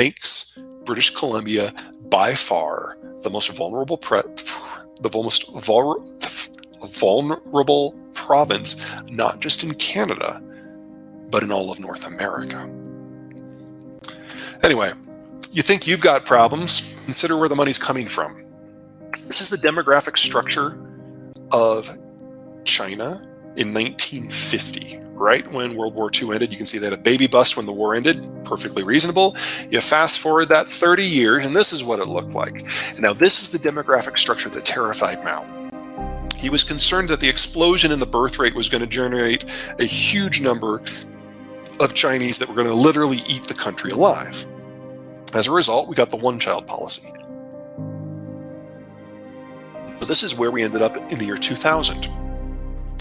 makes British Columbia by far the most vulnerable vulnerable province, not just in Canada, but in all of North America. Anyway, you think you've got problems? Consider where the money's coming from. This is the demographic structure of China in 1950, right when World War II ended. You can see they had a baby bust when the war ended, perfectly reasonable. You fast forward that 30 years, and this is what it looked like. Now, this is the demographic structure that terrified Mao. He was concerned that the explosion in the birth rate was going to generate a huge number of Chinese that were going to literally eat the country alive. As a result, we got the one-child policy. So this is where we ended up in the year 2000.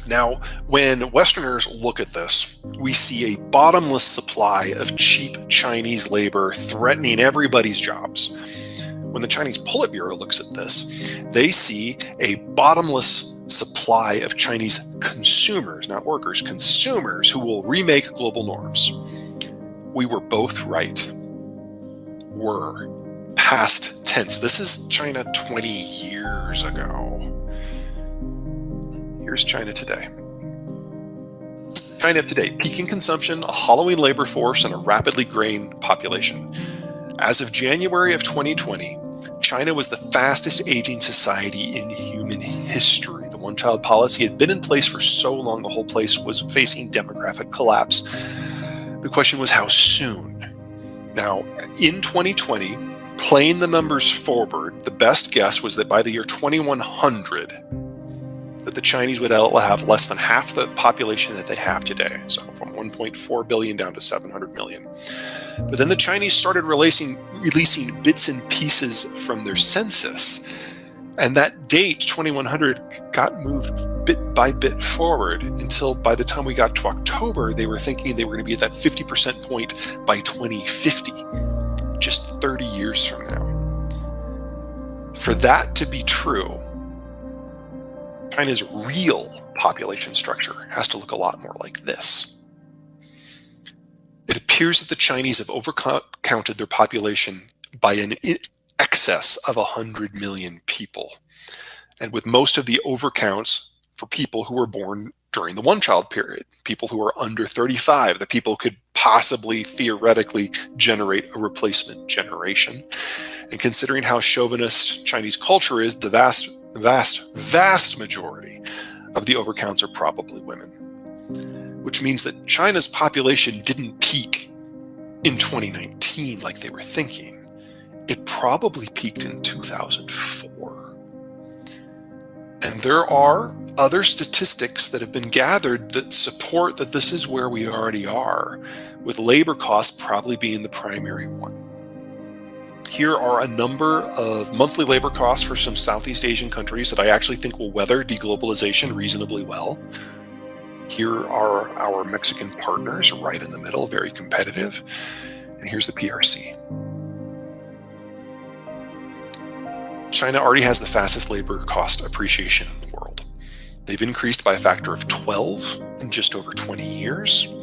Now, when Westerners look at this, we see a bottomless supply of cheap Chinese labor threatening everybody's jobs. When the Chinese Politburo looks at this, they see a bottomless supply of Chinese consumers, not workers, consumers who will remake global norms. We were both right. Were. Past tense. This is China 20 years ago. Here's China today. China of today, peaking consumption, a hollowing labor force, and a rapidly graying population. As of January of 2020, China was the fastest aging society in human history. The one-child policy had been in place for so long, the whole place was facing demographic collapse. The question was, how soon? Now, in 2020, playing the numbers forward, the best guess was that by the year 2100, that the Chinese would have less than half the population that they have today. So from 1.4 billion down to 700 million. But then the Chinese started releasing bits and pieces from their census. And that date, 2100, got moved bit by bit forward until by the time we got to October, they were thinking they were going to be at that 50% point by 2050, just 30 years from now. For that to be true, China's real population structure has to look a lot more like this. It appears that the Chinese have overcounted their population by an excess of 100 million people. And with most of the overcounts for people who were born during the one-child period, people who are under 35, the people could possibly theoretically generate a replacement generation. And considering how chauvinist Chinese culture is, the vast majority of the overcounts are probably women. Which means that China's population didn't peak in 2019 like they were thinking. It probably peaked in 2004. And there are other statistics that have been gathered that support that this is where we already are, with labor costs probably being the primary one. Here are a number of monthly labor costs for some Southeast Asian countries that I actually think will weather deglobalization reasonably well. Here are our Mexican partners right in the middle, very competitive. And here's the PRC. China already has the fastest labor cost appreciation in the world. They've increased by a factor of 12 in just over 20 years,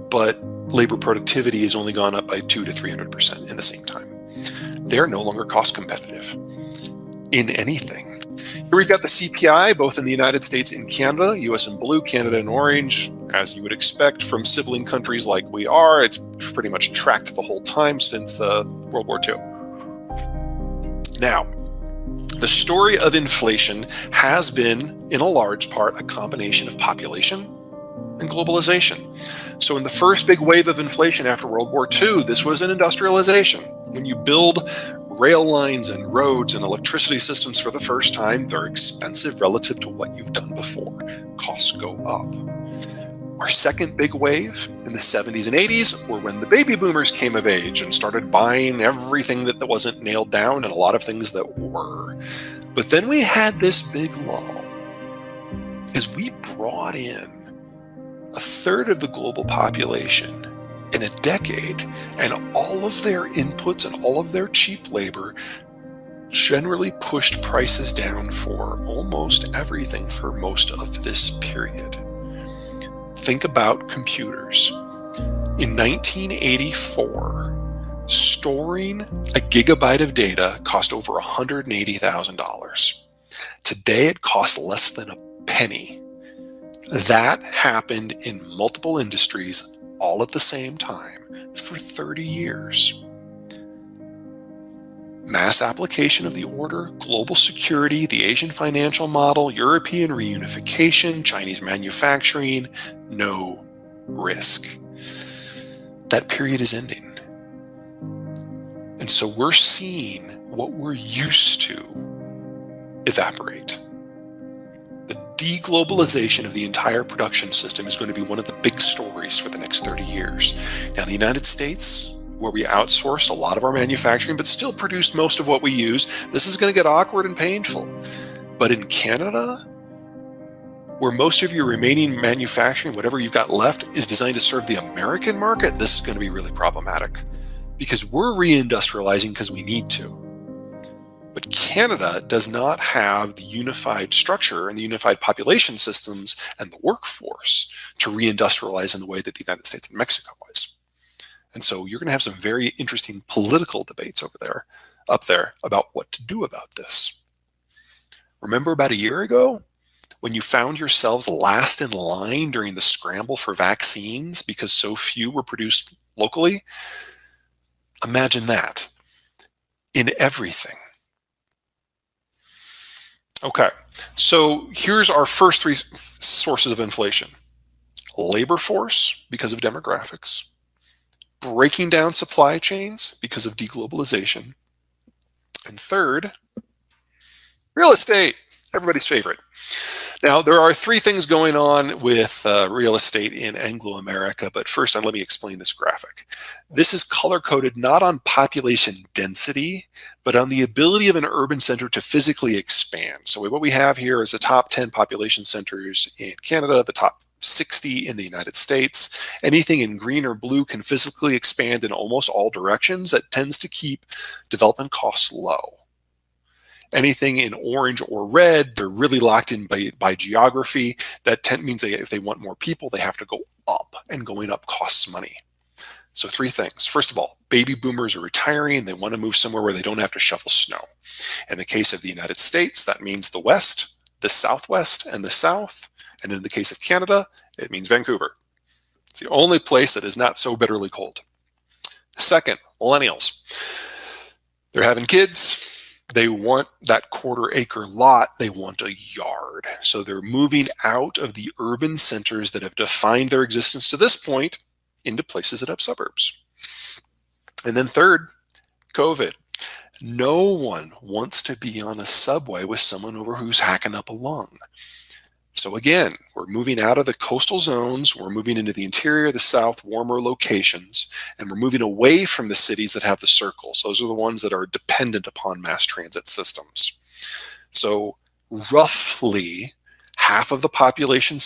but labor productivity has only gone up by 200 to 300% in the same time. They are no longer cost competitive in anything. Here we've got the CPI, both in the United States and Canada, US in blue, Canada in orange. As you would expect from sibling countries like we are, it's pretty much tracked the whole time since World War II. Now, the story of inflation has been, in a large part, a combination of population and globalization. So in the first big wave of inflation after World War II, this was an industrialization. When you build rail lines and roads and electricity systems for the first time, they're expensive relative to what you've done before. Costs go up. Our second big wave in the 70s and 80s were when the baby boomers came of age and started buying everything that wasn't nailed down and a lot of things that were. But then we had this big lull because we brought in a third of the global population in a decade, and all of their inputs and all of their cheap labor generally pushed prices down for almost everything for most of this period. Think about computers. In 1984, Storing a gigabyte of data cost over $180,000. Today, it costs less than a penny. That happened in multiple industries all at the same time for 30 years. Mass application of the order, global security, the Asian financial model, European reunification, Chinese manufacturing, no risk. That period is ending. And so we're seeing what we're used to evaporate. The deglobalization of the entire production system is going to be one of the big stories for the next 30 years. Now, the United States, where we outsourced a lot of our manufacturing, but still produced most of what we use, this is going to get awkward and painful. But in Canada, where most of your remaining manufacturing, whatever you've got left, is designed to serve the American market, this is going to be really problematic because we're reindustrializing because we need to. But Canada does not have the unified structure and the unified population systems and the workforce to reindustrialize in the way that the United States and Mexico is. And so you're going to have some very interesting political debates up there about what to do about this. Remember about a year ago when you found yourselves last in line during the scramble for vaccines because so few were produced locally? Imagine that in everything. Okay, so here's our first three sources of inflation. Labor force because of demographics, breaking down supply chains because of deglobalization, and third, real estate, everybody's favorite. Now, there are three things going on with real estate in Anglo-America, but first let me explain this graphic. This is color-coded not on population density, but on the ability of an urban center to physically expand. So what we have here is the top 10 population centers in Canada, the top 60 in the United States. Anything in green or blue can physically expand in almost all directions. That tends to keep development costs low. Anything in orange or red, they're really locked in by geography. That means if they want more people, they have to go up, and going up costs money. So three things. First of all, baby boomers are retiring. They want to move somewhere where they don't have to shovel snow. In the case of the United States, that means the West, the Southwest, and the South. And in the case of Canada, it means Vancouver. It's the only place that is not so bitterly cold. Second, millennials. They're having kids. They want that quarter-acre lot. They want a yard. So they're moving out of the urban centers that have defined their existence to this point into places that have suburbs. And then third, COVID. No one wants to be on a subway with someone over who's hacking up a lung. So again, we're moving out of the coastal zones, we're moving into the interior, the south, warmer locations, and we're moving away from the cities that have the circles. Those are the ones that are dependent upon mass transit systems. So roughly half of the population